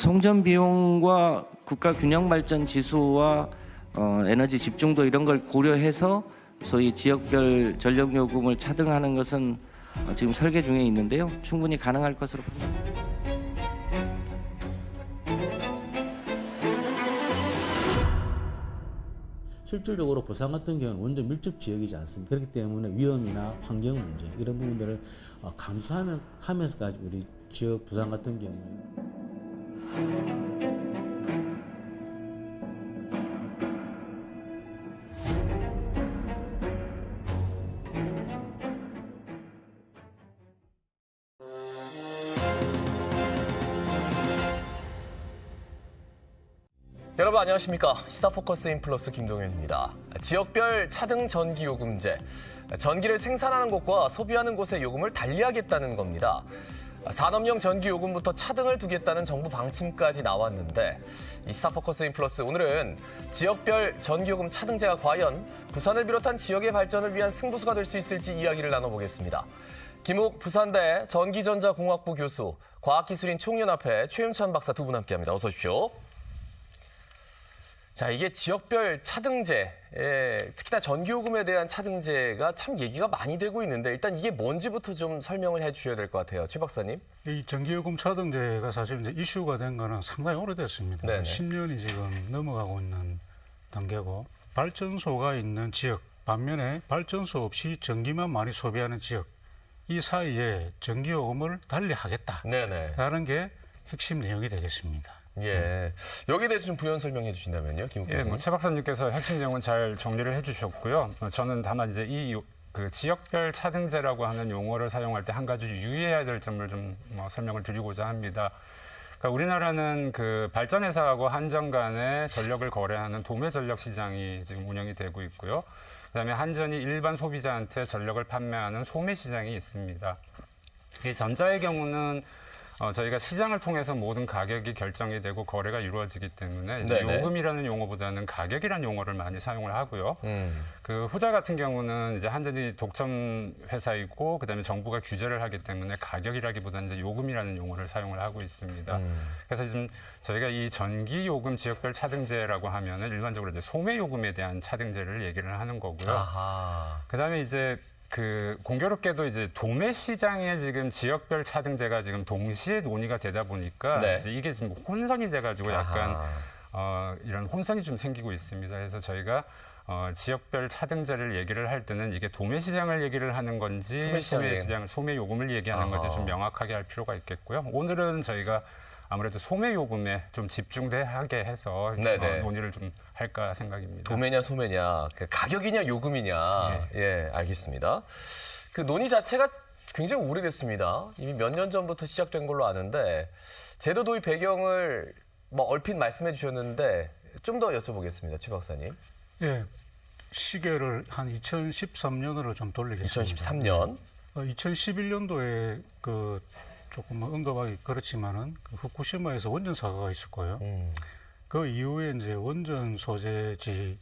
송전 비용과 국가 균형 발전 지수와 에너지 집중도 이런 걸 고려해서 소위 지역별 전력 요금을 차등하는 것은 지금 설계 중에 있는데요. 충분히 가능할 것으로 봅니다. 실질적으로 부산 같은 경우는 원전 밀집 지역이지 않습니까? 그렇기 때문에 위험이나 환경 문제 이런 부분들을 감수하면서까지 우리 지역 부산 같은 경우에는 여러분 안녕하십니까. 시사포커스 인플러스 김동현입니다. 지역별 차등 전기요금제. 전기를 생산하는 곳과 소비하는 곳의 요금을 달리하겠다는 겁니다. 산업용 전기요금부터 차등을 두겠다는 정부 방침까지 나왔는데 이 시사포커스 인플러스 오늘은 지역별 전기요금 차등제가 과연 부산을 비롯한 지역의 발전을 위한 승부수가 될 수 있을지 이야기를 나눠보겠습니다. 김옥 부산대 전기전자공학부 교수, 과학기술인 총연합회 최윤찬 박사 두 분 함께합니다. 어서 오십시오. 자, 이게 지역별 차등제, 특히나 전기요금에 대한 차등제가 참 얘기가 많이 되고 있는데 일단 이게 뭔지부터 좀 설명을 해 주셔야 될 것 같아요. 최 박사님. 이 전기요금 차등제가 사실 이제 이슈가 된 거는 상당히 오래됐습니다. 네네. 10년이 지금 넘어가고 있는 단계고 발전소가 있는 지역, 반면에 발전소 없이 전기만 많이 소비하는 지역, 이 사이에 전기요금을 달리하겠다라는 네네. 게 핵심 내용이 되겠습니다. 예. 여기에 대해서 좀 부연 설명해 주신다면요, 김옥 예, 교수님. 최 박사님께서 핵심 내용은 잘 정리를 해주셨고요. 저는 다만 이제 그 지역별 차등제라고 하는 용어를 사용할 때 한 가지 유의해야 될 점을 좀 설명을 드리고자 합니다. 그러니까 우리나라는 그 발전회사하고 한전 간의 전력을 거래하는 도매 전력 시장이 지금 운영이 되고 있고요. 그다음에 한전이 일반 소비자한테 전력을 판매하는 소매 시장이 있습니다. 이 전자의 경우는 저희가 시장을 통해서 모든 가격이 결정이 되고 거래가 이루어지기 때문에 이제 네네. 요금이라는 용어보다는 가격이라는 용어를 많이 사용을 하고요. 그 후자 같은 경우는 이제 한전이 독점 회사이고 그다음에 정부가 규제를 하기 때문에 가격이라기보다는 이제 요금이라는 용어를 사용을 하고 있습니다. 그래서 지금 저희가 이 전기 요금 지역별 차등제라고 하면은 일반적으로 이제 소매 요금에 대한 차등제를 얘기를 하는 거고요. 아하. 그다음에 이제 그 공교롭게도 이제 도매 시장에 지금 지역별 차등제가 지금 동시에 논의가 되다 보니까 네. 이제 이게 지금 혼선이 돼가지고 약간 이런 혼선이 좀 생기고 있습니다. 그래서 저희가 지역별 차등제를 얘기를 할 때는 이게 도매 시장을 얘기를 하는 건지 소매 요금을 얘기하는 건지 좀 명확하게 할 필요가 있겠고요. 오늘은 저희가 아무래도 소매 요금에 좀 집중하게 해서 논의를 좀 할까 생각입니다. 도매냐 소매냐, 그 가격이냐 요금이냐. 예, 알겠습니다. 그 논의 자체가 굉장히 오래됐습니다. 이미 몇 년 전부터 시작된 걸로 아는데 제도 도입 배경을 얼핏 말씀해 주셨는데 좀 더 여쭤보겠습니다. 최 박사님. 예, 시계를 한 2013년으로 좀 돌리겠습니다. 2013년. 2011년도에 그 조금 언급하기 그렇지만은 그 후쿠시마에서 원전 사고가 있을 거예요. 그 이후에 이제 원전 소재지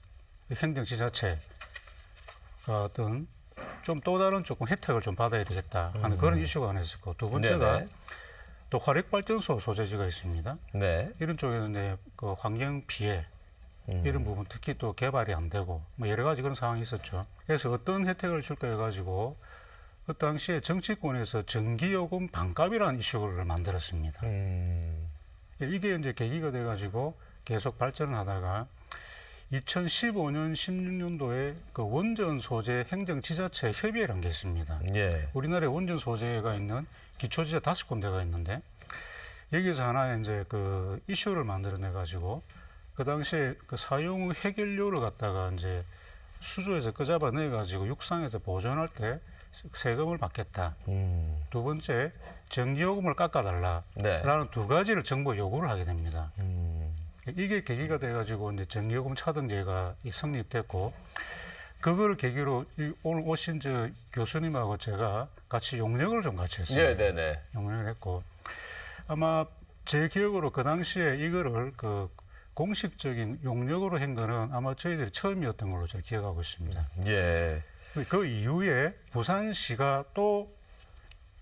행정지자체가 어떤 좀 또 다른 조금 혜택을 좀 받아야 되겠다 하는 그런 이슈가 하나 있었고, 두 번째가 네네. 또 화력발전소 소재지가 있습니다. 네. 이런 쪽에서 이제 그 환경 피해 이런 부분 특히 또 개발이 안 되고 여러 가지 그런 상황이 있었죠. 그래서 어떤 혜택을 줄까 해가지고 그 당시에 정치권에서 전기요금 반값이라는 이슈를 만들었습니다. 이게 이제 계기가 돼가지고 계속 발전을 하다가 2015년, 16년도에 그 원전 소재 행정지자체 협의회라는 게 있습니다. 예. 우리나라에 원전 소재가 있는 기초지자 5군데가 있는데 여기서 하나의 이제 그 이슈를 만들어내가지고 그 당시에 그 사용 후 해결료를 갖다가 이제 수조에서 끄잡아내가지고 육상에서 보존할 때 세금을 받겠다. 두 번째, 전기요금을 깎아달라라는 네. 두 가지를 정부가 요구를 하게 됩니다. 이게 계기가 돼가지고 이제 전기요금 차등제가 성립됐고, 그걸 계기로 오늘 오신 저 교수님하고 제가 같이 용역을 좀 같이 했습니다. 예, 네네. 용역을 했고, 아마 제 기억으로 그 당시에 이거를 그 공식적인 용역으로 한 거는 아마 저희들이 처음이었던 걸로 제가 기억하고 있습니다. 예. 그 이후에 부산시가 또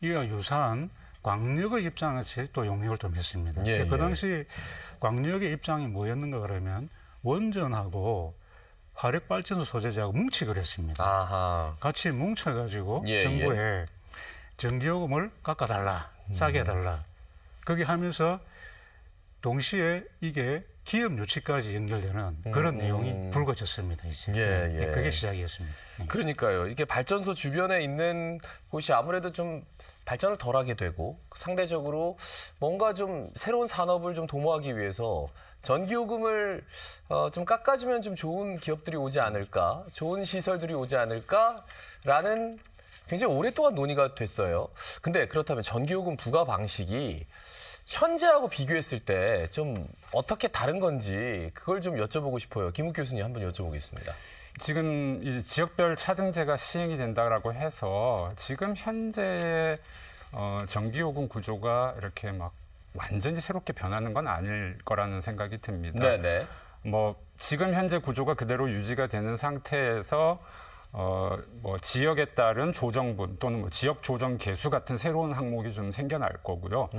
이와 유사한 광역의 입장에서 또 용역을 좀 했습니다. 예, 그 예. 당시 광역의 입장이 뭐였는가 그러면 원전하고 화력발전소 소재지하고 뭉치기로 했습니다. 아하. 같이 뭉쳐가지고 예, 정부에 전기요금을 깎아달라, 싸게 해달라. 그렇게 하면서 동시에 이게 기업 유치까지 연결되는 그런 내용이 불거졌습니다. 이제 예, 예. 그게 시작이었습니다. 그러니까요. 이게 발전소 주변에 있는 곳이 아무래도 좀 발전을 덜하게 되고 상대적으로 뭔가 좀 새로운 산업을 좀 도모하기 위해서 전기요금을 좀 깎아주면 좀 좋은 기업들이 오지 않을까, 좋은 시설들이 오지 않을까라는 굉장히 오랫동안 논의가 됐어요. 근데 그렇다면 전기요금 부과 방식이 현재하고 비교했을 때 좀 어떻게 다른 건지 그걸 좀 여쭤보고 싶어요. 김욱 교수님 한번 여쭤보겠습니다. 지금 이 지역별 차등제가 시행이 된다라고 해서 지금 현재의 전기요금 구조가 이렇게 막 완전히 새롭게 변하는 건 아닐 거라는 생각이 듭니다. 네네. 뭐 지금 현재 구조가 그대로 유지가 되는 상태에서 뭐 지역에 따른 조정분 또는 뭐 지역 조정 개수 같은 새로운 항목이 좀 생겨날 거고요.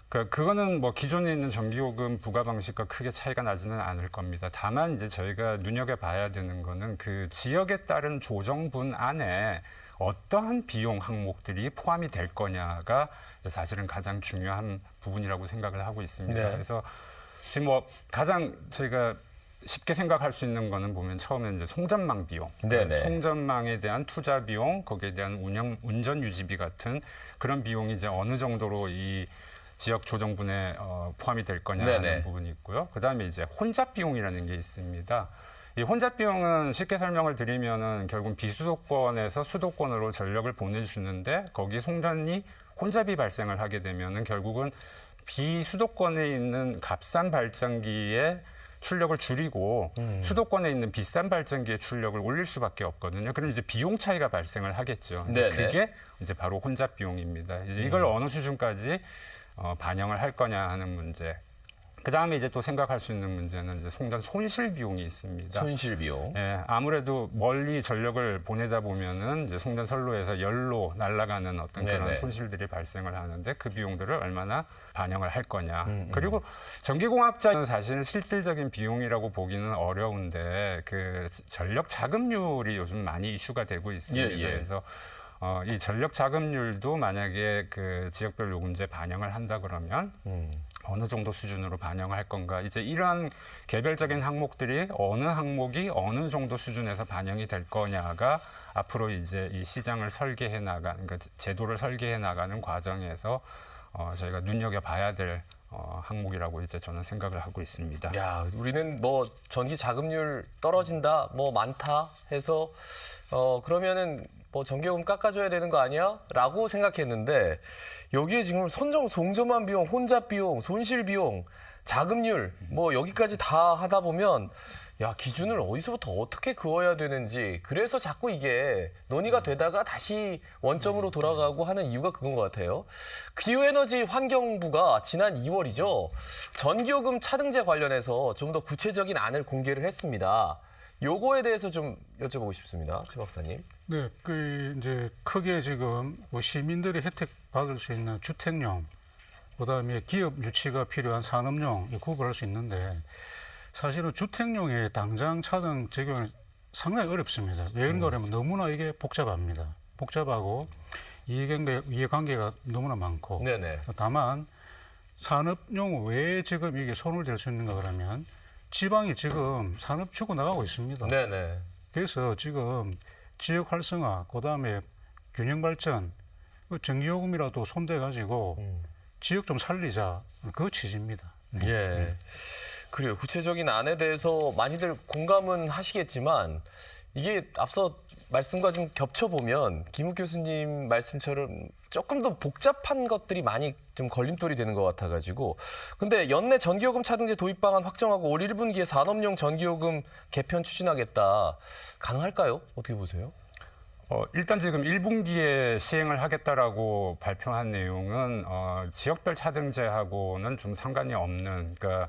그거는 뭐 기존에 있는 전기요금 부과 방식과 크게 차이가 나지는 않을 겁니다. 다만 이제 저희가 눈여겨봐야 되는 거는 그 지역에 따른 조정분 안에 어떠한 비용 항목들이 포함이 될 거냐가 사실은 가장 중요한 부분이라고 생각을 하고 있습니다. 네. 그래서 지금 뭐 가장 저희가 쉽게 생각할 수 있는 거는 보면 처음에 이제 송전망 비용, 네네. 송전망에 대한 투자 비용, 거기에 대한 운전 유지비 같은 그런 비용이 이제 어느 정도로 이 지역 조정분에 포함이 될 거냐는 네네. 부분이 있고요. 그다음에 이제 혼잡 비용이라는 게 있습니다. 이 혼잡 비용은 쉽게 설명을 드리면은 결국 비수도권에서 수도권으로 전력을 보내주는데 거기 송전이 혼잡이 발생을 하게 되면은 결국은 비수도권에 있는 값싼 발전기의 출력을 줄이고 수도권에 있는 비싼 발전기의 출력을 올릴 수밖에 없거든요. 그럼 이제 비용 차이가 발생을 하겠죠. 이제 네네. 그게 이제 바로 혼잡 비용입니다. 이제 이걸 어느 수준까지 반영을 할 거냐 하는 문제. 그 다음에 이제 또 생각할 수 있는 문제는 이제 송전 손실 비용이 있습니다. 손실 비용. 예, 아무래도 멀리 전력을 보내다 보면은 이제 송전 선로에서 열로 날아가는 어떤 네네. 그런 손실들이 발생을 하는데 그 비용들을 얼마나 반영을 할 거냐. 그리고 전기공학자는 사실 실질적인 비용이라고 보기는 어려운데 그 전력 자금률이 요즘 많이 이슈가 되고 있습니다. 예, 예. 그래서 이 전력 자금률도 만약에 그 지역별 요금제 반영을 한다 그러면 어느 정도 수준으로 반영할 건가? 이제 이러한 개별적인 항목들이 어느 항목이 어느 정도 수준에서 반영이 될 거냐가 앞으로 이제 이 시장을 설계해 나가는, 그러니까 제도를 설계해 나가는 과정에서 저희가 눈여겨봐야 될 항목이라고 이제 저는 생각을 하고 있습니다. 야, 우리는 뭐 전기 자금률 떨어진다, 뭐 많다 해서 그러면은 뭐 전기요금 깎아줘야 되는 거 아니야? 라고 생각했는데 여기에 지금 송전만 비용, 혼잡 비용, 손실 비용, 자금률 뭐 여기까지 다 하다 보면 야, 기준을 어디서부터 어떻게 그어야 되는지 그래서 자꾸 이게 논의가 되다가 다시 원점으로 돌아가고 하는 이유가 그건 것 같아요. 기후에너지 환경부가 지난 2월이죠. 전기요금 차등제 관련해서 좀 더 구체적인 안을 공개를 했습니다. 요거에 대해서 좀 여쭤보고 싶습니다. 최 박사님. 네, 그 이제 크게 지금 뭐 시민들이 혜택 받을 수 있는 주택용, 그다음에 기업 유치가 필요한 산업용 구분할 수 있는데 사실은 주택용의 당장 차등 적용이 상당히 어렵습니다. 왜 그런가 하면 너무나 이게 복잡합니다. 복잡하고 이해관계가 너무나 많고. 네네. 다만 산업용 왜 지금 이게 손을 댈 수 있는가 그러면 지방이 지금 산업 주고 나가고 있습니다. 네네. 그래서 지금 지역 활성화, 그다음에 균형 발전, 전기요금이라도 손대 가지고 지역 좀 살리자 그 취지입니다. 예. 그래요. 구체적인 안에 대해서 많이들 공감은 하시겠지만 이게 앞서 말씀과 좀 겹쳐보면 김욱 교수님 말씀처럼 조금 더 복잡한 것들이 많이 좀 걸림돌이 되는 것 같아가지고 근데 연내 전기요금 차등제 도입 방안 확정하고 올 1분기에 산업용 전기요금 개편 추진하겠다. 가능할까요? 어떻게 보세요? 일단 지금 1분기에 시행을 하겠다라고 발표한 내용은 지역별 차등제하고는 좀 상관이 없는, 그러니까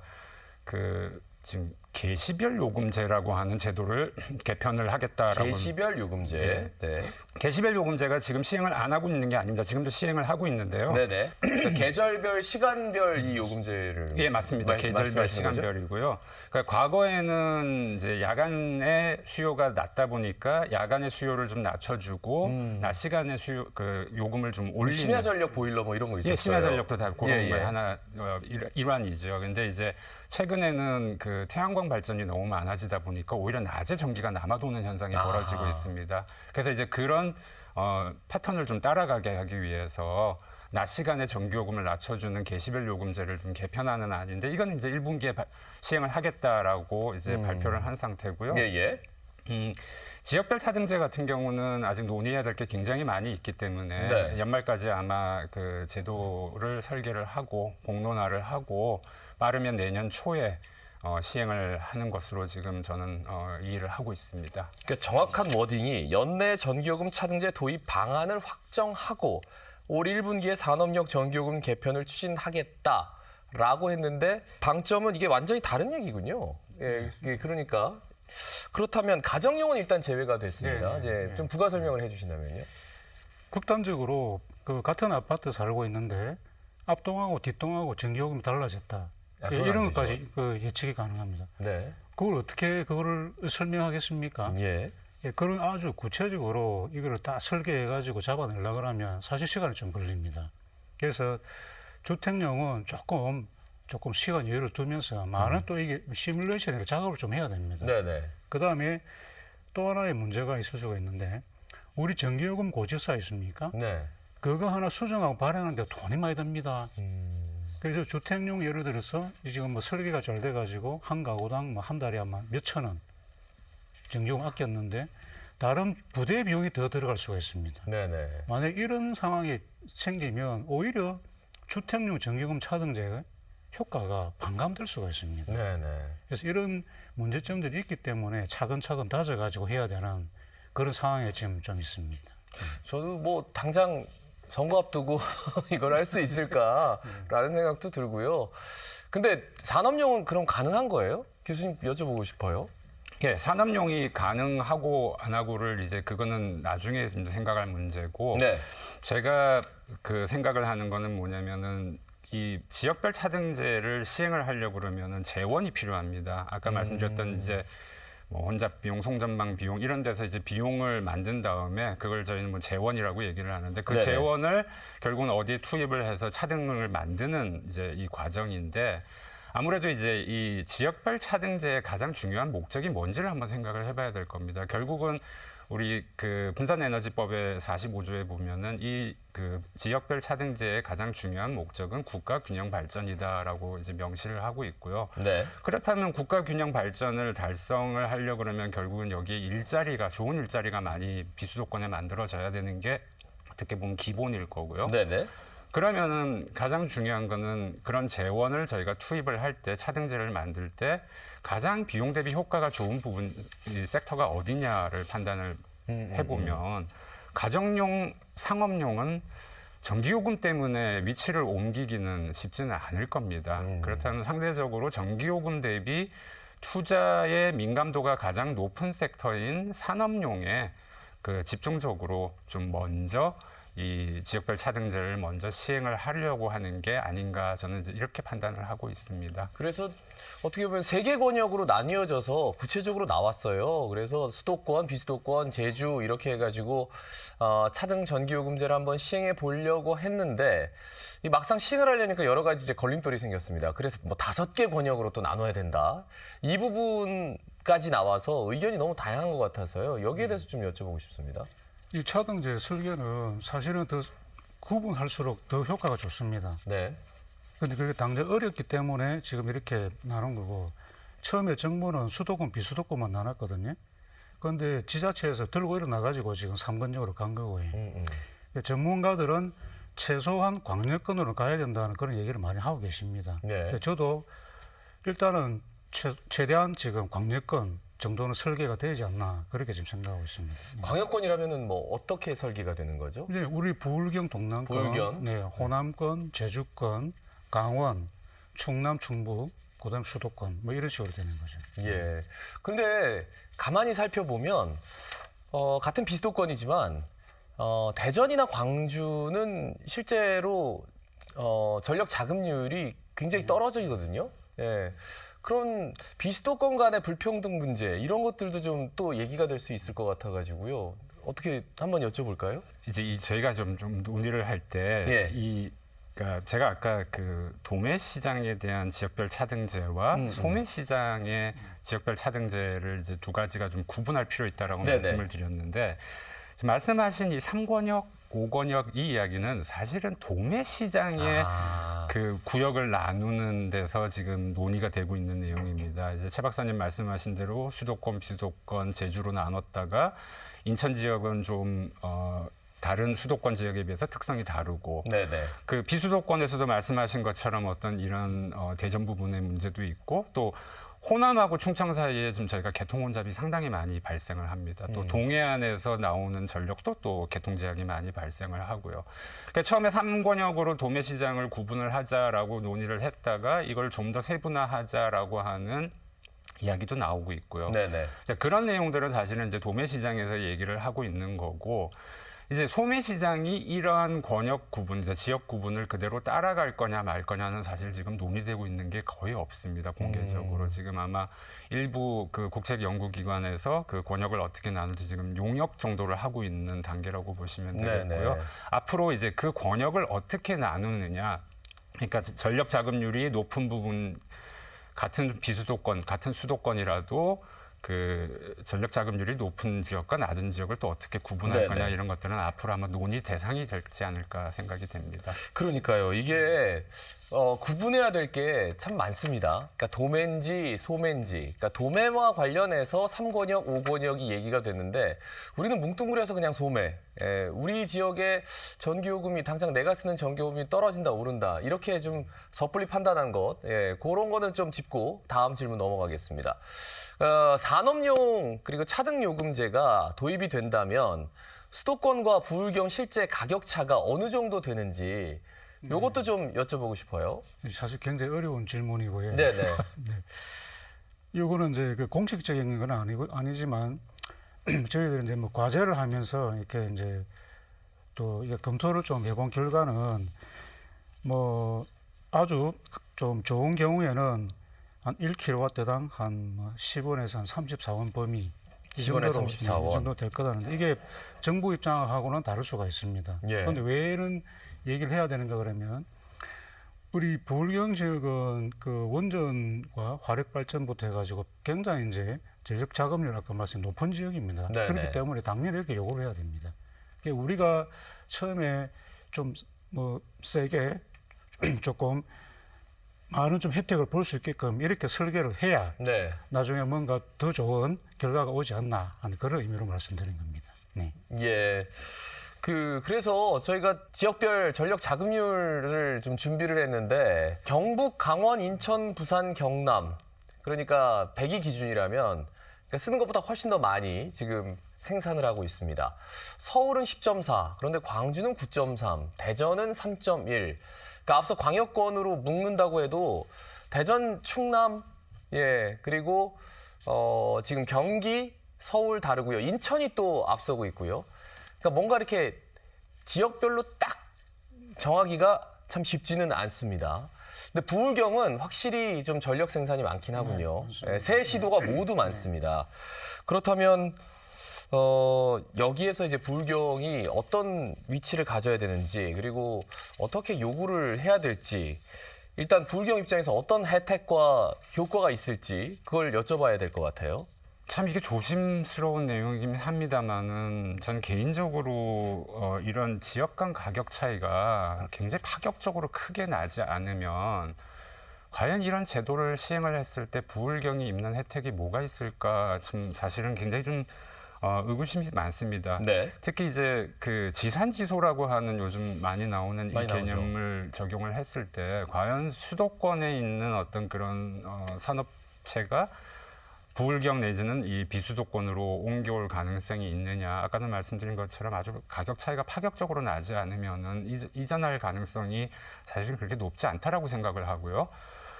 그 지금 개시별 요금제라고 하는 제도를 개편을 하겠다라고. 개시별 요금제. 네. 개시별 요금제가 지금 시행을 안 하고 있는 게 아닙니다. 지금도 시행을 하고 있는데요. 네네. 그러니까 계절별, 시간별 이 요금제를. 예, 맞습니다. 계절별, 말씀하시는 거죠? 시간별이고요. 그러니까 과거에는 이제 야간의 수요가 낮다 보니까 야간의 수요를 좀 낮춰주고 낮 시간의 수요 그 요금을 좀 올리는. 심야 전력 보일러 뭐 이런 거 있었어요. 예, 심야 전력도 다 그런 예, 예. 거의 하나 일환이죠. 근데 이제 최근에는 그 태양광 발전이 너무 많아지다 보니까 오히려 낮에 전기가 남아도는 현상이 벌어지고 있습니다. 그래서 이제 그런 패턴을 좀 따라가게 하기 위해서 낮 시간에 전기요금을 낮춰주는 개시별 요금제를 좀 개편하는 안인데 이건 이제 1분기에 시행을 하겠다라고 이제 발표를 한 상태고요. 예, 예. 지역별 차등제 같은 경우는 아직 논의해야 될 게 굉장히 많이 있기 때문에 네. 연말까지 아마 그 제도를 설계를 하고 공론화를 하고 빠르면 내년 초에 시행을 하는 것으로 지금 저는 이 일을 하고 있습니다. 그러니까 정확한 워딩이 연내 전기요금 차등제 도입 방안을 확정하고 올 1분기에 산업용 전기요금 개편을 추진하겠다라고 했는데 방점은 이게 완전히 다른 얘기군요. 예, 그러니까 그렇다면 가정용은 일단 제외가 됐습니다. 네, 이제 좀 부가 설명을 해주신다면요. 극단적으로 그 같은 아파트 살고 있는데 앞동하고 뒷동하고 전기요금이 달라졌다. 아, 예, 그건 이런 안 되죠. 것까지 그 예측이 가능합니다. 네. 그걸 어떻게 그거를 설명하겠습니까? 예. 예, 그런 아주 구체적으로 이거를 다 설계해가지고 잡아내려고 하면 사실 시간이 좀 걸립니다. 그래서 주택용은 조금 시간 여유를 두면서 많은 또 이게 시뮬레이션이나 작업을 좀 해야 됩니다. 네네. 그 다음에 또 하나의 문제가 있을 수가 있는데 우리 전기요금 고지사 있습니까? 네. 그거 하나 수정하고 발행하는데 돈이 많이 듭니다. 그래서 주택용 예를 들어서 지금 뭐 설계가 잘 돼가지고 한 가구당 뭐 한 달에 아마 몇천 원 전기요금 아꼈는데 다른 부대 비용이 더 들어갈 수가 있습니다. 네네. 만약 이런 상황이 생기면 오히려 주택용 전기요금 차등제 효과가 반감될 수가 있습니다. 네네. 그래서 이런 문제점들이 있기 때문에 차근차근 다져가지고 해야 되는 그런 상황에 지금 좀 있습니다. 저도 뭐 당장 선거 앞두고 이걸 할 수 있을까라는 생각도 들고요. 근데 산업용은 그럼 가능한 거예요? 교수님 여쭤보고 싶어요. 예, 산업용이 가능하고 안 하고를 이제 그거는 나중에 생각할 문제고 네. 제가 그 생각을 하는 거는 뭐냐면은 이 지역별 차등제를 시행을 하려고 그러면은 재원이 필요합니다. 아까 말씀드렸던 이제 뭐 혼잡 비용, 송전망 비용 이런 데서 이제 비용을 만든 다음에 그걸 저희는 뭐 재원이라고 얘기를 하는데 그 네네. 재원을 결국은 어디에 투입을 해서 차등을 만드는 이제 이 과정인데 아무래도 이제 이 지역별 차등제의 가장 중요한 목적이 뭔지를 한번 생각을 해봐야 될 겁니다. 결국은 우리 그 분산에너지법의 45조에 보면은 이 그 지역별 차등제의 가장 중요한 목적은 국가 균형 발전이다라고 이제 명시를 하고 있고요. 네. 그렇다면 국가 균형 발전을 달성을 하려고 그러면 결국은 여기에 일자리가 좋은 일자리가 많이 비수도권에 만들어져야 되는 게 어떻게 보면 기본일 거고요. 네네. 그러면은 가장 중요한 거는 그런 재원을 저희가 투입을 할 때 차등제를 만들 때 가장 비용 대비 효과가 좋은 부분 이 섹터가 어디냐를 판단을 해보면 가정용, 상업용은 전기요금 때문에 위치를 옮기기는 쉽지는 않을 겁니다. 그렇다면 상대적으로 전기요금 대비 투자의 민감도가 가장 높은 섹터인 산업용에 그 집중적으로 좀 먼저 이 지역별 차등제를 먼저 시행을 하려고 하는 게 아닌가 저는 이제 이렇게 판단을 하고 있습니다. 그래서 어떻게 보면 세 개 권역으로 나뉘어져서 구체적으로 나왔어요. 그래서 수도권, 비수도권, 제주 이렇게 해가지고 차등 전기요금제를 한번 시행해 보려고 했는데 이 막상 시행을 하려니까 여러 가지 이제 걸림돌이 생겼습니다. 그래서 뭐 5개 권역으로 또 나눠야 된다. 이 부분까지 나와서 의견이 너무 다양한 것 같아서요. 여기에 대해서 좀 여쭤보고 싶습니다. 이 차등제 설계는 사실은 더 구분할수록 더 효과가 좋습니다. 네. 근데 그게 당장 어렵기 때문에 지금 이렇게 나눈 거고 처음에 정부는 수도권, 비수도권만 나눴거든요. 그런데 지자체에서 들고 일어나가지고 지금 3권역으로 간 거고요. 전문가들은 최소한 광역권으로 가야 된다는 그런 얘기를 많이 하고 계십니다. 네. 저도 일단은 최대한 지금 광역권 정도는 설계가 되지 않나 그렇게 지금 생각하고 있습니다. 광역권이라면은 뭐 어떻게 설계가 되는 거죠? 네, 우리 부울경, 동남권, 부울경. 네, 호남권, 제주권, 강원, 충남, 충북 그다음 수도권 뭐 이런 식으로 되는 거죠. 예. 그런데 가만히 살펴보면 같은 비수도권이지만 대전이나 광주는 실제로 전력 자금률이 굉장히 떨어지거든요. 예. 그런 비수도권 간의 불평등 문제 이런 것들도 좀 또 얘기가 될 수 있을 것 같아가지고요. 어떻게 한번 여쭤볼까요? 이제 저희가 좀 논의를 할 때 예. 그러니까 제가 아까 그 도매 시장에 대한 지역별 차등제와 소매 시장의 지역별 차등제를 이제 두 가지가 좀 구분할 필요 있다라고 네네. 말씀을 드렸는데 지금 말씀하신 이 3권역, 5권역 이 이야기는 사실은 도매 시장의 그 구역을 나누는 데서 지금 논의가 되고 있는 내용입니다. 이제 최 박사님 말씀하신 대로 수도권, 비수도권, 제주로 나눴다가 인천 지역은 좀 다른 수도권 지역에 비해서 특성이 다르고 네네. 그 비수도권에서도 말씀하신 것처럼 어떤 이런 대전 부분의 문제도 있고 또 호남하고 충청 사이에 지금 저희가 개통 혼잡이 상당히 많이 발생을 합니다. 또 동해안에서 나오는 전력도 또 개통 제약이 많이 발생을 하고요. 그러니까 처음에 3권역으로 도매시장을 구분을 하자라고 논의를 했다가 이걸 좀 더 세분화하자라고 하는 이야기도 나오고 있고요. 네네. 그런 내용들은 사실은 이제 도매시장에서 얘기를 하고 있는 거고 이제 소매시장이 이러한 권역 구분, 이제 지역 구분을 그대로 따라갈 거냐 말 거냐는 사실 지금 논의되고 있는 게 거의 없습니다. 공개적으로 지금 아마 일부 그 국책 연구기관에서 그 권역을 어떻게 나눌지 지금 용역 정도를 하고 있는 단계라고 보시면 되겠고요. 네네. 앞으로 이제 그 권역을 어떻게 나누느냐, 그러니까 전력 자금률이 높은 부분 같은 비수도권, 같은 수도권이라도 그 전력 자금률이 높은 지역과 낮은 지역을 또 어떻게 구분할 네네. 거냐 이런 것들은 앞으로 아마 논의 대상이 되지 않을까 생각이 됩니다. 그러니까요. 이게 구분해야 될 게 참 많습니다. 그러니까 도매인지 소매인지. 그러니까 도매와 관련해서 3권역, 5권역이 얘기가 됐는데 우리는 뭉뚱그려서 그냥 소매. 예, 우리 지역의 전기요금이 당장 내가 쓰는 전기요금이 떨어진다 오른다 이렇게 좀 섣불리 판단한 것. 예, 그런 거는 좀 짚고 다음 질문 넘어가겠습니다. 산업용 그리고 차등요금제가 도입이 된다면 수도권과 부울경 실제 가격 차가 어느 정도 되는지 이것도 좀 여쭤보고 싶어요. 사실 굉장히 어려운 질문이고요. 네네. 이거는 이제 그 공식적인 건 아니지만 저희들이 이제 뭐 과제를 하면서 이렇게 이제 또 이게 검토를 좀 해본 결과는 뭐 아주 좀 좋은 경우에는 한 1kW당 한 10원에서 한 34원 범위 10원에서 34원. 이 정도 될 거다는데 이게 정부 입장하고는 다를 수가 있습니다. 예. 그런데 왜 이런 얘기를 해야 되는가 그러면 우리 부울경 지역은 그 원전과 화력 발전부터 해가지고 굉장히 이제 전력 자금률 아까 말씀 높은 지역입니다. 네네. 그렇기 때문에 당연히 이렇게 요구를 해야 됩니다. 그러니까 우리가 처음에 좀 뭐 세게 조금 많은 좀 혜택을 볼 수 있게끔 이렇게 설계를 해야 네. 나중에 뭔가 더 좋은 결과가 오지 않나 하는 그런 의미로 말씀드린 겁니다. 네. 예. 그래서 저희가 지역별 전력 자금률을 좀 준비를 했는데 경북, 강원, 인천, 부산, 경남 그러니까 100이 기준이라면 그러니까 쓰는 것보다 훨씬 더 많이 지금 생산을 하고 있습니다. 서울은 10.4, 그런데 광주는 9.3, 대전은 3.1. 그러니까 앞서 광역권으로 묶는다고 해도 대전, 충남, 예, 그리고 지금 경기, 서울 다르고요. 인천이 또 앞서고 있고요. 그러니까 뭔가 이렇게 지역별로 딱 정하기가 참 쉽지는 않습니다. 근데 부울경은 확실히 좀 전력 생산이 많긴 하군요. 네, 세 시도가 모두 많습니다. 그렇다면 여기에서 이제 부울경이 어떤 위치를 가져야 되는지 그리고 어떻게 요구를 해야 될지 일단 부울경 입장에서 어떤 혜택과 효과가 있을지 그걸 여쭤봐야 될 것 같아요. 참 이게 조심스러운 내용이긴 합니다만은 저는 개인적으로 이런 지역 간 가격 차이가 굉장히 파격적으로 크게 나지 않으면 과연 이런 제도를 시행을 했을 때 부울경이 입는 혜택이 뭐가 있을까 좀 사실은 굉장히 좀 의구심이 많습니다. 네. 특히 이제 그 지산지소라고 하는 요즘 많이 나오는 많이 이 개념을 적용을 했을 때 과연 수도권에 있는 어떤 그런 산업체가 부울경 내지는 이 비수도권으로 옮겨올 가능성이 있느냐. 아까도 말씀드린 것처럼 아주 가격 차이가 파격적으로 나지 않으면은 이전할 가능성이 사실 그렇게 높지 않다라고 생각을 하고요.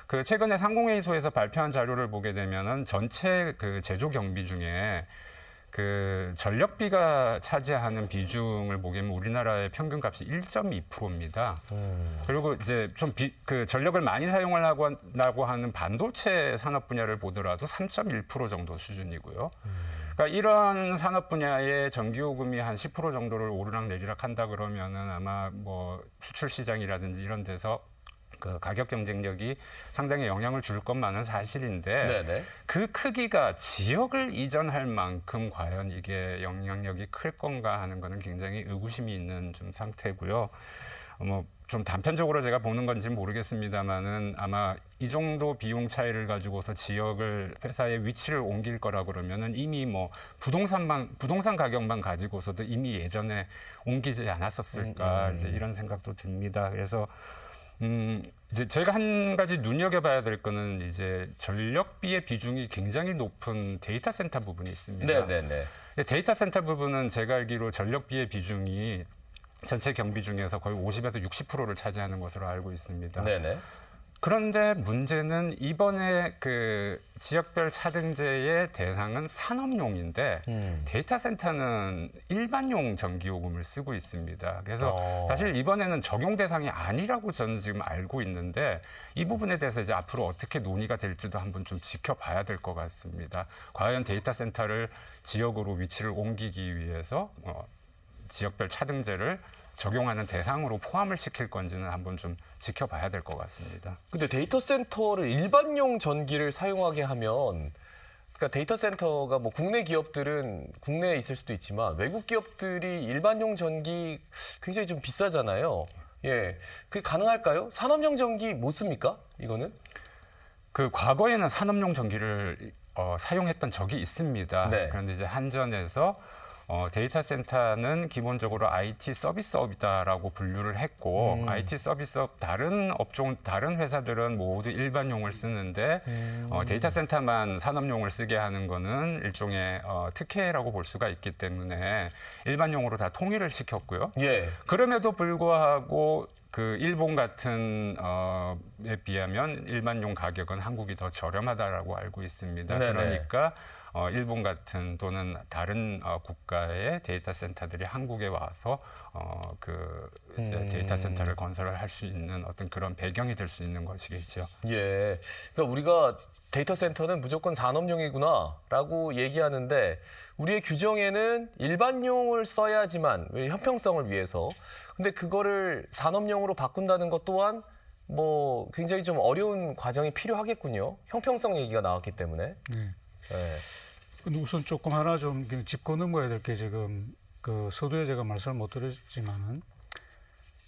그 최근에 상공회의소에서 발표한 자료를 보게 되면은 전체 그 제조 경비 중에 그 전력비가 차지하는 비중을 보게 되면 우리나라의 평균값이 1.2%입니다. 그리고 이제 좀 그 전력을 많이 사용하려고 하는 반도체 산업 분야를 보더라도 3.1% 정도 수준이고요. 그러니까 이런 산업 분야의 전기요금이 한 10% 정도를 오르락 내리락 한다 그러면은 아마 뭐 수출 시장이라든지 이런 데서 그 가격 경쟁력이 상당히 영향을 줄 것만은 사실인데 네네. 그 크기가 지역을 이전할 만큼 과연 이게 영향력이 클 건가 하는 거는 굉장히 의구심이 있는 좀 상태고요. 뭐 좀 단편적으로 제가 보는 건지 모르겠습니다만은 아마 이 정도 비용 차이를 가지고서 지역을 회사의 위치를 옮길 거라 그러면은 이미 뭐 부동산 가격만 가지고서도 이미 예전에 옮기지 않았었을까 이제 이런 생각도 듭니다. 그래서 이제 저희가 한 가지 눈여겨봐야 될 거는 이제 전력비의 비중이 굉장히 높은 데이터 센터 부분이 있습니다. 네네네. 데이터 센터 부분은 제가 알기로 전력비의 비중이 전체 경비 중에서 거의 50에서 60%를 차지하는 것으로 알고 있습니다. 네네. 그런데 문제는 이번에 그 지역별 차등제의 대상은 산업용인데 데이터 센터는 일반용 전기요금을 쓰고 있습니다. 그래서 사실 이번에는 적용 대상이 아니라고 저는 지금 알고 있는데 이 부분에 대해서 이제 앞으로 어떻게 논의가 될지도 한번 좀 지켜봐야 될 것 같습니다. 과연 데이터 센터를 지역으로 위치를 옮기기 위해서 지역별 차등제를 적용하는 대상으로 포함을 시킬 건지는 한번 좀 지켜봐야 될 것 같습니다. 근데 데이터 센터를 일반용 전기를 사용하게 하면 그러니까 데이터 센터가 뭐 국내 기업들은 국내에 있을 수도 있지만 외국 기업들이 일반용 전기 굉장히 좀 비싸잖아요. 예. 그게 가능할까요? 산업용 전기 못 씁니까? 이거는? 그 과거에는 산업용 전기를 사용했던 적이 있습니다. 네. 그런데 이제 한전에서 데이터 센터는 기본적으로 IT 서비스업이다라고 분류를 했고 IT 서비스업 다른 업종 다른 회사들은 모두 일반용을 쓰는데 데이터 센터만 산업용을 쓰게 하는 거는 일종의 특혜라고 볼 수가 있기 때문에 일반용으로 다 통일을 시켰고요. 예. 그럼에도 불구하고 그 일본 같은 에 비하면 일반용 가격은 한국이 더 저렴하다라고 알고 있습니다. 네네. 그러니까 일본 같은 또는 다른 국가의 데이터 센터들이 한국에 와서 이제 데이터 센터를 건설을 할 수 있는 어떤 그런 배경이 될 수 있는 것이겠죠. 예. 그러니까 우리가 데이터 센터는 무조건 산업용이구나라고 얘기하는데 우리의 규정에는 일반용을 써야지만 왜 형평성을 위해서. 근데 그거를 산업용으로 바꾼다는 것 또한 뭐 굉장히 좀 어려운 과정이 필요하겠군요. 형평성 얘기가 나왔기 때문에. 네. 예. 근데 우선 조금 하나 좀 짚고 넘어야 될 게 지금 그 서두에 제가 말씀을 못 드렸지만은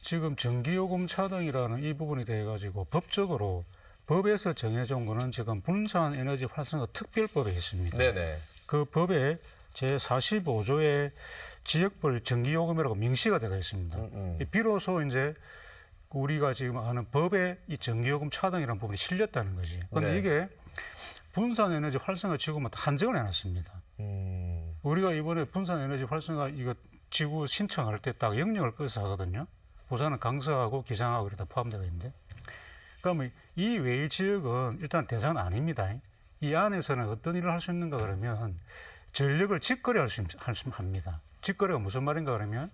지금 전기요금 차등이라는 이 부분에 대해 가지고 법적으로 법에서 정해져 온 거는 지금 분산에너지 활성화 특별법에 있습니다. 네네. 그 법에 제45조에 지역별 전기요금이라고 명시가 되어 있습니다. 비로소 이제 우리가 지금 아는 법에 이 전기요금 차등이라는 부분이 실렸다는 거지. 그런데 네. 이게 분산에너지 활성화 지구만 한정을 해놨습니다. 우리가 이번에 분산에너지 활성화 이거 지구 신청할 때 딱 영역을 꺼서 하거든요. 부산은 강서하고 기상하고 이렇게 다 포함되어 있는데. 그러면 이 외의 지역은 일단 대상은 아닙니다. 이 안에서는 어떤 일을 할 수 있는가 그러면 전력을 직거래할 수 합니다. 직거래가 무슨 말인가 그러면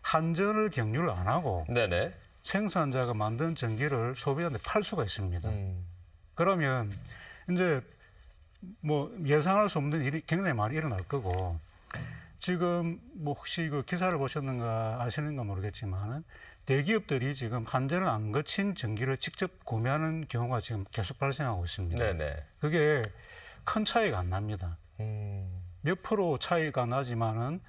한전을 경유를 안 하고 네네. 생산자가 만든 전기를 소비자한테 팔 수가 있습니다. 그러면 이제 뭐 예상할 수 없는 일이 굉장히 많이 일어날 거고 지금 뭐 혹시 그 기사를 보셨는가 아시는가 모르겠지만은 대기업들이 지금 한전을 안 거친 전기를 직접 구매하는 경우가 지금 계속 발생하고 있습니다. 네네. 그게 큰 차이가 안 납니다. 몇 프로 차이가 나지만은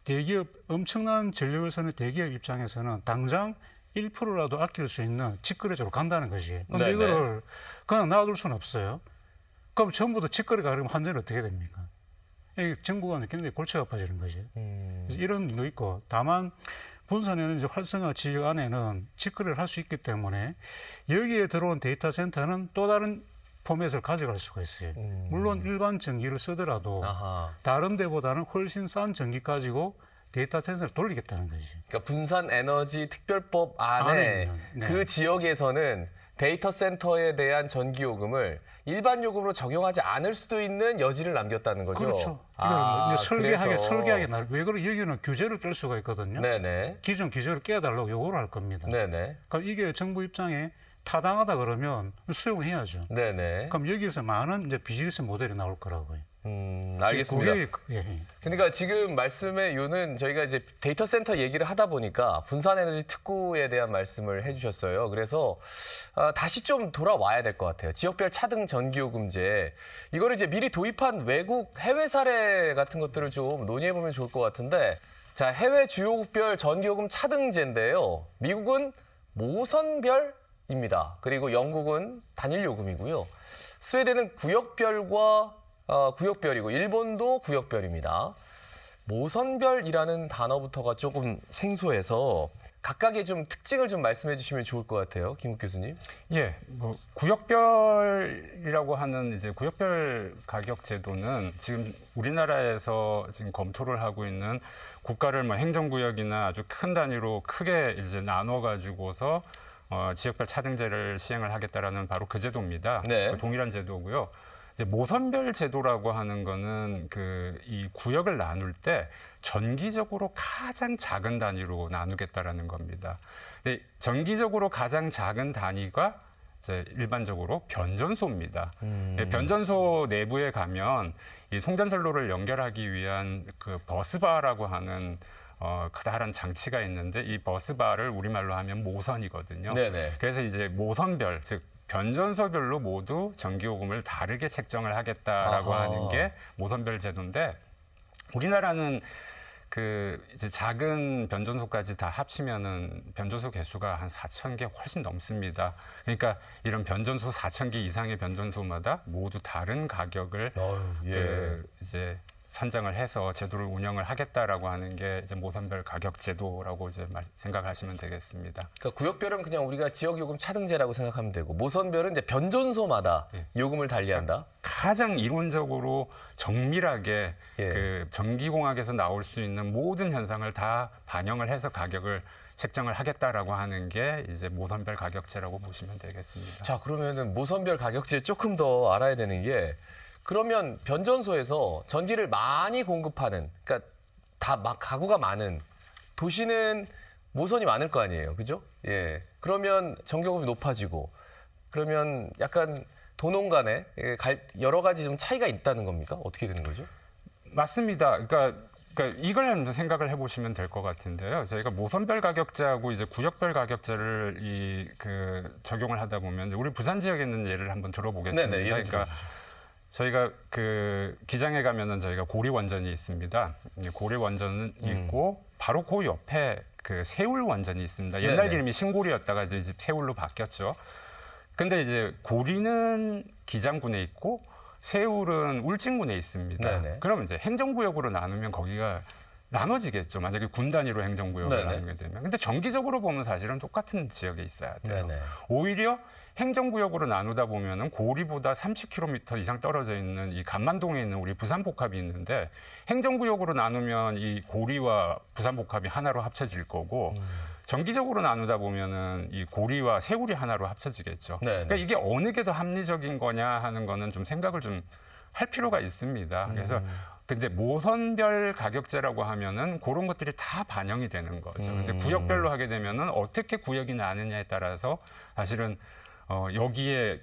대기업 엄청난 전력을 쓰는 대기업 입장에서는 당장 1%라도 아낄 수 있는 직거래적으로 간다는 것이. 그런데 네네. 이거를 그냥 놔둘 수는 없어요. 그럼 전부 다 직거래가 그러면 한전이 어떻게 됩니까? 이 정부가 굉장히 골치가 아파지는 거지. 그래서 이런 일도 있고 다만 분산에너지 활성화 지역 안에는 직거래를 할 수 있기 때문에 여기에 들어온 데이터 센터는 또 다른 포맷을 가져갈 수가 있어요. 물론 일반 전기를 쓰더라도 아하. 다른 데보다는 훨씬 싼 전기 가지고 데이터 센터를 돌리겠다는 거지. 그러니까 분산 에너지 특별법 안에 안에는, 네. 그 지역에서는 데이터 센터에 대한 전기요금을 일반 요금으로 적용하지 않을 수도 있는 여지를 남겼다는 거죠. 그렇죠. 이걸 뭐 이제 그래서. 설계하게 왜 그래 여기는 규제를 깰 수가 있거든요. 네네. 기존 규제를 깨달라고 요구를 할 겁니다. 네네. 그럼 이게 정부 입장에 타당하다 그러면 수용을 해야죠. 네네. 그럼 여기서 많은 이제 비즈니스 모델이 나올 거라고요. 알겠습니다. 예. 그러니까 지금 말씀의 이유는 저희가 이제 데이터 센터 얘기를 하다 보니까 분산에너지 특구에 대한 말씀을 해주셨어요. 그래서 다시 좀 돌아와야 될 것 같아요. 지역별 차등 전기요금제 이거를 이제 미리 도입한 외국 해외 사례 같은 것들을 좀 논의해 보면 좋을 것 같은데, 자, 해외 주요국별 전기요금 차등제인데요. 미국은 모선별입니다. 그리고 영국은 단일 요금이고요. 스웨덴은 구역별이고 일본도 구역별입니다. 모선별이라는 단어부터가 조금 생소해서 각각의 좀 특징을 좀 말씀해 주시면 좋을 것 같아요. 김욱 교수님. 예, 뭐 구역별이라고 하는 이제 구역별 가격 제도는 지금 우리나라에서 지금 검토를 하고 있는 국가를 뭐 행정구역이나 아주 큰 단위로 크게 이제 나눠 가지고서 지역별 차등제를 시행을 하겠다라는 바로 그 제도입니다. 네. 동일한 제도고요. 이제 모선별 제도라고 하는 거는 이 구역을 나눌 때 전기적으로 가장 작은 단위로 나누겠다라는 겁니다. 근데 전기적으로 가장 작은 단위가 이제 일반적으로 변전소입니다. 변전소 내부에 가면 이 송전선로를 연결하기 위한 그 버스바라고 하는 커다란 장치가 있는데, 이 버스바를 우리말로 하면 모선이거든요. 네네. 그래서 이제 모선별, 즉 변전소별로 모두 전기요금을 다르게 책정을 하겠다라고 아하. 하는 게 모선별 제도인데, 우리나라는 이제 작은 변전소까지 다 합치면은 변전소 개수가 한 4,000개 훨씬 넘습니다. 그러니까 이런 변전소 4,000개 이상의 변전소마다 모두 다른 가격을 예. 이제 산정을 해서 제도를 운영을 하겠다라고 하는 게 이제 모선별 가격 제도라고 이제 생각하시면 되겠습니다. 그러니까 구역별은 그냥 우리가 지역요금 차등제라고 생각하면 되고, 모선별은 이제 변전소마다 요금을 달리한다. 가장 이론적으로 정밀하게 예. 그 전기공학에서 나올 수 있는 모든 현상을 다 반영을 해서 가격을 책정을 하겠다라고 하는 게 이제 모선별 가격제라고 보시면 되겠습니다. 자, 그러면은 모선별 가격제 조금 더 알아야 되는 게, 그러면 변전소에서 전기를 많이 공급하는, 그러니까 다 막 가구가 많은 도시는 모선이 많을 거 아니에요, 그죠? 예. 그러면 전기요금이 높아지고, 그러면 약간 도농 간에 여러 가지 좀 차이가 있다는 겁니까? 어떻게 되는 거죠? 맞습니다. 그러니까 이걸 한번 생각을 해보시면 될 것 같은데요. 저희가 모선별 가격제하고 이제 구역별 가격제를 적용을 하다 보면, 우리 부산 지역에 있는 예를 한번 들어보겠습니다. 네네, 예를 그러니까 저희가 기장에 가면은 저희가 고리 원전이 있습니다. 고리 원전은 있고 바로 그 옆에 세울 원전이 있습니다. 옛날 네네. 이름이 신고리였다가 이제 세울로 바뀌었죠. 근데 이제 고리는 기장군에 있고 세울은 울진군에 있습니다. 네네. 그러면 이제 행정구역으로 나누면 거기가 나눠지겠죠. 만약에 군 단위로 행정구역을 네네. 나누게 되면. 근데 정기적으로 보면 사실은 똑같은 지역에 있어야 돼요. 네네. 오히려 행정구역으로 나누다 보면은 고리보다 30km 이상 떨어져 있는 이 간만동에 있는 우리 부산복합이 있는데, 행정구역으로 나누면 이 고리와 부산복합이 하나로 합쳐질 거고, 정기적으로 나누다 보면은 이 고리와 세울이 하나로 합쳐지겠죠. 네네. 그러니까 이게 어느 게 더 합리적인 거냐 하는 거는 좀 생각을 좀 할 필요가 있습니다. 그래서 근데 모선별 가격제라고 하면은 그런 것들이 다 반영이 되는 거죠. 근데 구역별로 하게 되면은 어떻게 구역이 나느냐에 따라서 사실은 여기에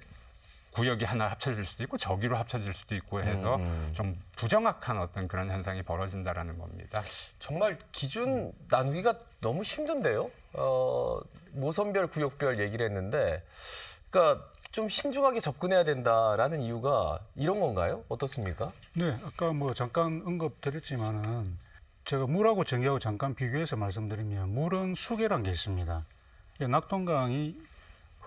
구역이 하나 합쳐질 수도 있고 저기로 합쳐질 수도 있고 해서 좀 부정확한 어떤 그런 현상이 벌어진다라는 겁니다. 정말 기준 나누기가 너무 힘든데요. 모선별, 구역별 얘기를 했는데, 그러니까 좀 신중하게 접근해야 된다라는 이유가 이런 건가요? 어떻습니까? 네, 아까 뭐 잠깐 언급드렸지만은 제가 물하고 전기하고 잠깐 비교해서 말씀드리면, 물은 수계란 게 있습니다. 낙동강이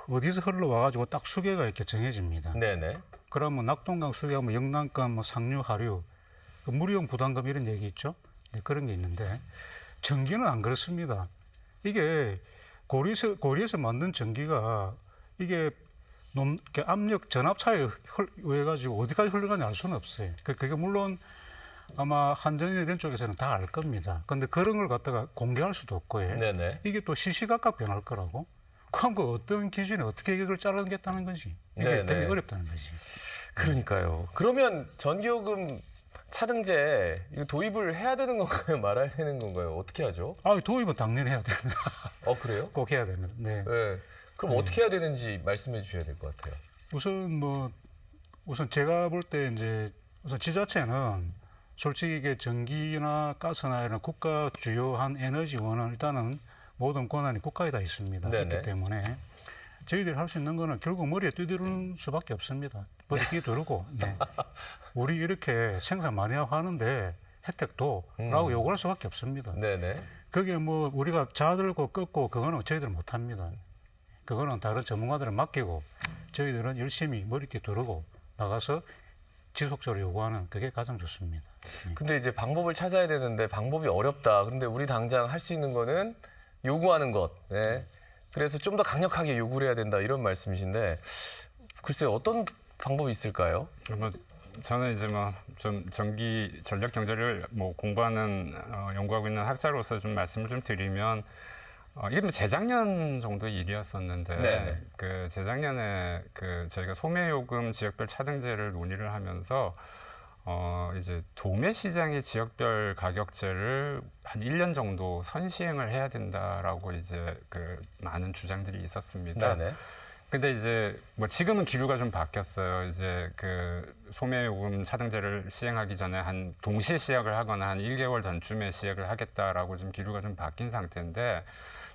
어디서 흘러와가지고 딱 수계가 이렇게 정해집니다. 네네. 그러면 낙동강 수계하면 영남강, 뭐 상류, 하류, 물이용 부담금 이런 얘기 있죠. 네, 그런 게 있는데, 전기는 안 그렇습니다. 이게 고리에서 만든 전기가 이게 압력 전압 차에 의해 가지고 어디까지 흘러가는지 알 수는 없어요. 그게 물론 아마 한전이나 이런 쪽에서는 다 알 겁니다. 그런데 그런 걸 갖다가 공개할 수도 없고, 네네. 이게 또 시시각각 변할 거라고. 그럼 그 어떤 기준에 어떻게 이걸 자르겠다는 건지 이게 네네. 굉장히 어렵다는 거지. 그러니까요. 그러면 전기요금 차등제 이거 도입을 해야 되는 건가요? 말아야 되는 건가요? 어떻게 하죠? 도입은 당연히 해야 됩니다. 그래요? 꼭 해야 됩니다. 네. 네. 그럼 어떻게 해야 되는지 말씀해 주셔야 될 것 같아요. 우선 제가 볼 때 이제 우선 지자체는 솔직히 이게 전기나 가스나 이런 국가 주요한 에너지원은 일단은 모든 권한이 국가에 다 있습니다. 네네. 있기 때문에 저희들이 할 수 있는 거는 결국 머리에 뛰두르는 수밖에 없습니다. 머리에 뛰두르고 네. 우리 이렇게 생산 많이 하고 하는데 혜택도 라고 요구할 수밖에 없습니다. 네네. 그게 뭐 우리가 자들고 꺾고 그거는 저희들은 못합니다. 그거는 다른 전문가들을 맡기고 저희들은 열심히 머리띠 두르고 나가서 지속적으로 요구하는 그게 가장 좋습니다. 근데 이제 방법을 찾아야 되는데 방법이 어렵다. 그런데 우리 당장 할 수 있는 거는 요구하는 것. 네. 그래서 좀 더 강력하게 요구를 해야 된다 이런 말씀이신데 글쎄요 어떤 방법이 있을까요? 뭐 저는 이제 뭐 좀 전기 전력 경제를 뭐 공부하는 연구하고 있는 학자로서 좀 말씀을 좀 드리면 이게 뭐 재작년 정도 일이었었는데 네네. 그 재작년에 그 저희가 소매요금 지역별 차등제를 논의를 하면서 이제 도매 시장의 지역별 가격제를 한 1년 정도 선시행을 해야 된다라고 이제 그 많은 주장들이 있었습니다. 네네. 근데 이제 뭐 지금은 기류가 좀 바뀌었어요. 이제 그 소매요금 차등제를 시행하기 전에 한 동시에 시작을 하거나 한 1개월 전쯤에 시행을 하겠다라고 좀 기류가 좀 바뀐 상태인데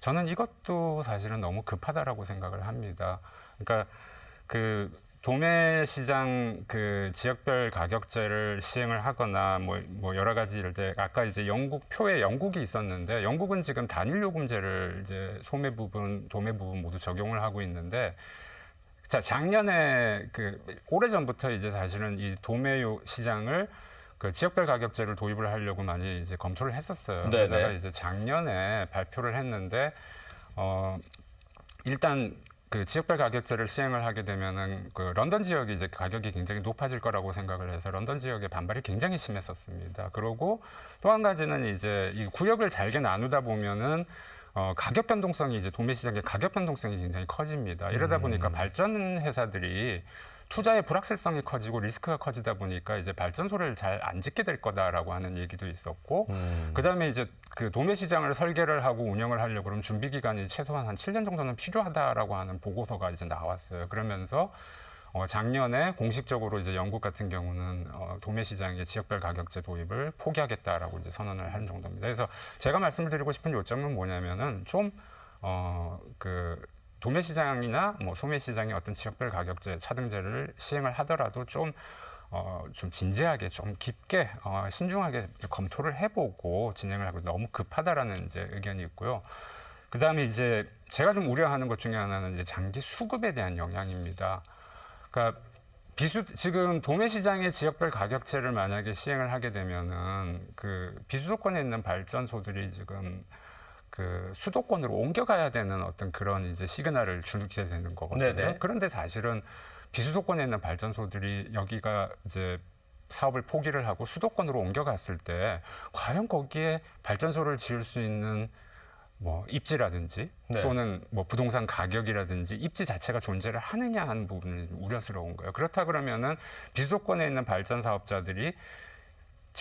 저는 이것도 사실은 너무 급하다라고 생각을 합니다. 그러니까 그 도매 시장 그 지역별 가격제를 시행을 하거나 뭐 여러 가지 이럴 때 아까 이제 영국 표에 영국이 있었는데 영국은 지금 단일 요금제를 이제 소매 부분, 도매 부분 모두 적용을 하고 있는데 자 작년에 그 오래 전부터 이제 사실은 이 도매 시장을 그 지역별 가격제를 도입을 하려고 많이 이제 검토를 했었어요. 네네. 그러다가 이제 작년에 발표를 했는데 일단 그 지역별 가격제를 시행을 하게 되면은 그 런던 지역이 이제 가격이 굉장히 높아질 거라고 생각을 해서 런던 지역의 반발이 굉장히 심했었습니다. 그리고 또 한 가지는 이제 이 구역을 잘게 나누다 보면은 가격 변동성이 이제 도매 시장의 가격 변동성이 굉장히 커집니다. 이러다 보니까 발전 회사들이 투자의 불확실성이 커지고 리스크가 커지다 보니까 이제 발전소를 잘 안 짓게 될 거다라고 하는 얘기도 있었고, 그다음에 이제 그 도매 시장을 설계를 하고 운영을 하려고 그러면 준비 기간이 최소한 한 7년 정도는 필요하다라고 하는 보고서가 이제 나왔어요. 그러면서 작년에 공식적으로 이제 영국 같은 경우는 도매 시장의 지역별 가격제 도입을 포기하겠다라고 이제 선언을 한 정도입니다. 그래서 제가 말씀을 드리고 싶은 요점은 뭐냐면은 좀 그 도매 시장이나 뭐 소매 시장의 어떤 지역별 가격제 차등제를 시행을 하더라도 좀 진지하게 좀 깊게 신중하게 검토를 해보고 진행을 하고 너무 급하다라는 이제 의견이 있고요. 그다음에 이제 제가 좀 우려하는 것 중에 하나는 이제 장기 수급에 대한 영향입니다. 그러니까 지금 도매 시장의 지역별 가격제를 만약에 시행을 하게 되면은 그 비수도권에 있는 발전소들이 지금 그 수도권으로 옮겨가야 되는 어떤 그런 이제 시그널을 주게 되는 거거든요. 네네. 그런데 사실은 비수도권에 있는 발전소들이 여기가 이제 사업을 포기를 하고 수도권으로 옮겨갔을 때 과연 거기에 발전소를 지을 수 있는 뭐 입지라든지 네. 또는 뭐 부동산 가격이라든지 입지 자체가 존재를 하느냐 하는 부분이 우려스러운 거예요. 그렇다 그러면은 비수도권에 있는 발전 사업자들이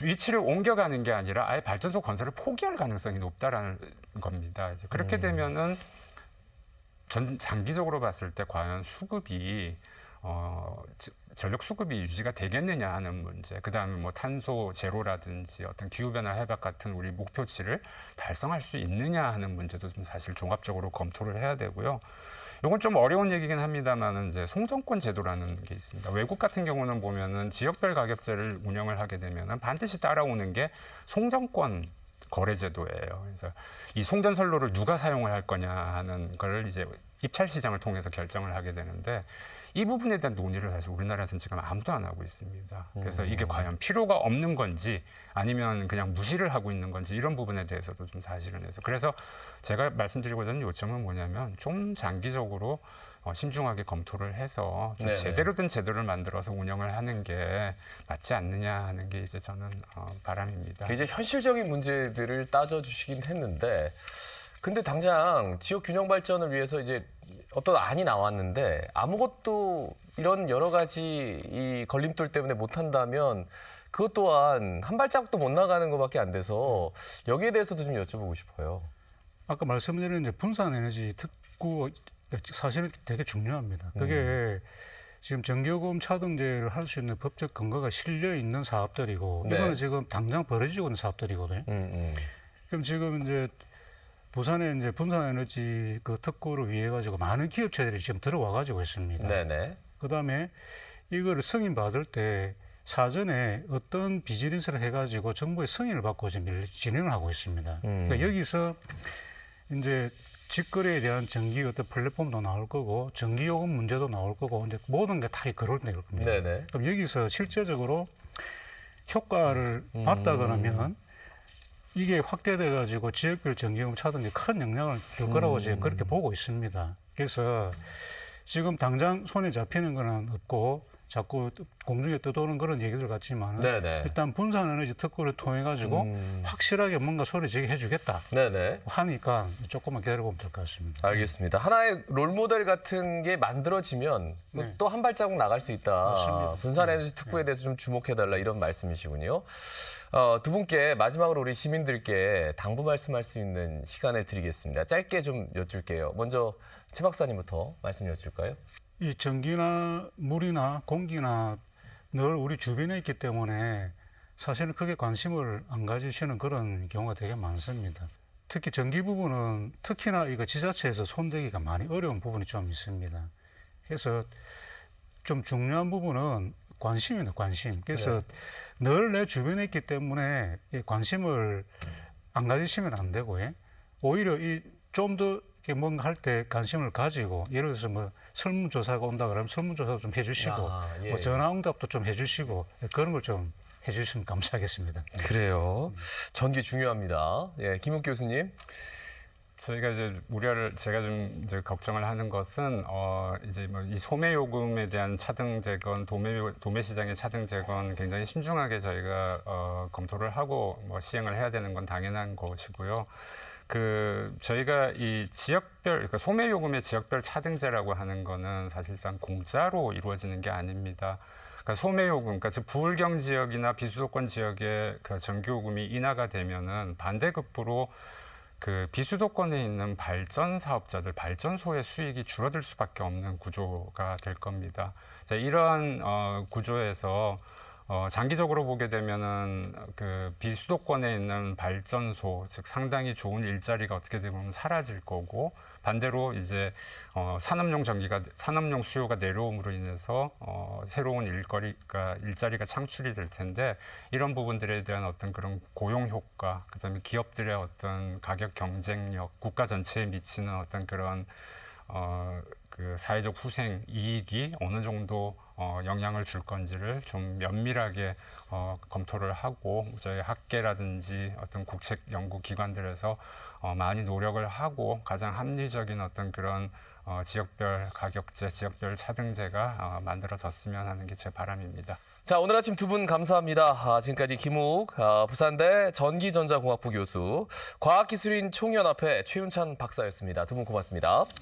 위치를 옮겨가는 게 아니라 아예 발전소 건설을 포기할 가능성이 높다라는 겁니다. 이제 그렇게 되면은 장기적으로 봤을 때 과연 수급이 전력 수급이 유지가 되겠느냐 하는 문제, 그다음에 뭐 탄소 제로라든지 어떤 기후 변화 해박 같은 우리 목표치를 달성할 수 있느냐 하는 문제도 좀 사실 종합적으로 검토를 해야 되고요. 이건 좀 어려운 얘기긴 합니다만은 이제 송정권 제도라는 게 있습니다. 외국 같은 경우는 보면은 지역별 가격제를 운영을 하게 되면은 반드시 따라오는 게 송정권 거래 제도예요. 그래서 이 송전선로를 누가 사용을 할 거냐 하는 걸 이제 입찰 시장을 통해서 결정을 하게 되는데 이 부분에 대한 논의를 사실 우리나라에서는 지금 아무도 안 하고 있습니다. 그래서 이게 과연 필요가 없는 건지 아니면 그냥 무시를 하고 있는 건지 이런 부분에 대해서도 좀 사실은 해서 그래서 제가 말씀드리고자 하는 요점은 뭐냐면 좀 장기적으로 신중하게 검토를 해서 좀 네네. 제대로 된 제도를 만들어서 운영을 하는 게 맞지 않느냐 하는 게 이제 저는 바람입니다. 이제 현실적인 문제들을 따져주시긴 했는데 근데 당장 지역 균형 발전을 위해서 이제 어떤 안이 나왔는데 아무것도 이런 여러 가지 이 걸림돌 때문에 못 한다면 그것 또한 한 발자국도 못 나가는 것밖에 안 돼서 여기에 대해서도 좀 여쭤보고 싶어요. 아까 말씀드린 이제 분산 에너지 특구 사실은 되게 중요합니다. 그게 지금 전기요금 차등제를 할 수 있는 법적 근거가 실려 있는 사업들이고 네. 이거는 지금 당장 벌어지고 있는 사업들이거든요. 그럼 지금 이제 부산에 이제 분산 에너지 그 특구를 위해 가지고 많은 기업체들이 지금 들어와 가지고 있습니다. 네네. 그다음에 이거를 승인 받을 때 사전에 어떤 비즈니스를 해가지고 정부의 승인을 받고 지금 진행을 하고 있습니다. 그러니까 여기서 이제 직거래에 대한 전기 어떤 플랫폼도 나올 거고 전기요금 문제도 나올 거고 이제 모든 게 다 거론될 겁니다. 네네. 그럼 여기서 실제적으로 효과를 봤다 그러면 이게 확대돼 가지고 지역별 전기요금 차등에 큰 영향을 줄 거라고 지금 그렇게 보고 있습니다. 그래서 지금 당장 손에 잡히는 거는 없고 자꾸 공중에 떠도는 그런 얘기들 같지만 네네. 일단 분산 에너지 특구를 통해 가지고 확실하게 뭔가 소리지게 해주겠다 네네. 하니까 조금만 기다려보면 될 것 같습니다. 알겠습니다. 하나의 롤모델 같은 게 만들어지면 네. 또 한 발자국 나갈 수 있다. 맞습니다. 분산 에너지 특구에 대해서 좀 주목해달라 이런 말씀이시군요. 두 분께 마지막으로 우리 시민들께 당부 말씀할 수 있는 시간을 드리겠습니다. 짧게 좀 여쭐게요. 먼저 최 박사님부터 말씀 여쭐까요? 이 전기나 물이나 공기나 늘 우리 주변에 있기 때문에 사실은 크게 관심을 안 가지시는 그런 경우가 되게 많습니다. 특히 전기 부분은 특히나 이거 지자체에서 손대기가 많이 어려운 부분이 좀 있습니다. 그래서 좀 중요한 부분은 관심입니다, 관심. 그래서 늘 내 주변에 있기 때문에 이 관심을 안 가지시면 안 되고요. 오히려 이 좀 더 뭔가 할 때 관심을 가지고 예를 들어서 뭐 설문조사가 온다 그러면 설문조사도 좀 해주시고 예. 뭐 전화응답도 좀 해주시고 그런 걸 좀 해주시면 감사하겠습니다. 그래요. 전기 중요합니다. 예, 김욱 교수님. 저희가 이제 제가 좀 이제 걱정을 하는 것은 이제 뭐 이 소매 요금에 대한 차등제건 도매 시장의 차등제건 굉장히 신중하게 저희가 검토를 하고 뭐 시행을 해야 되는 건 당연한 것이고요. 저희가 이 지역별, 그러니까 소매 요금의 지역별 차등제라고 하는 거는 사실상 공짜로 이루어지는 게 아닙니다. 그러니까 소매 요금, 그러니까 부울경 지역이나 비수도권 지역의 그 전기요금이 인하가 되면은 반대급부로 그 비수도권에 있는 발전 사업자들, 발전소의 수익이 줄어들 수밖에 없는 구조가 될 겁니다. 자, 이러한 구조에서 장기적으로 보게 되면은 그 비수도권에 있는 발전소, 즉 상당히 좋은 일자리가 어떻게 되면 사라질 거고 반대로 이제 산업용 수요가 내려옴으로 인해서 새로운 일자리가 창출이 될 텐데 이런 부분들에 대한 어떤 그런 고용 효과, 그다음에 기업들의 어떤 가격 경쟁력, 국가 전체에 미치는 어떤 그런 그 사회적 후생 이익이 어느 정도 영향을 줄 건지를 좀 면밀하게 검토를 하고 저희 학계라든지 어떤 국책 연구 기관들에서 많이 노력을 하고 가장 합리적인 어떤 그런 지역별 가격제, 지역별 차등제가 만들어졌으면 하는 게 제 바람입니다. 자, 오늘 아침 두 분 감사합니다. 지금까지 김욱 부산대 전기전자공학부 교수, 과학기술인 총연합회 최윤찬 박사였습니다. 두 분 고맙습니다.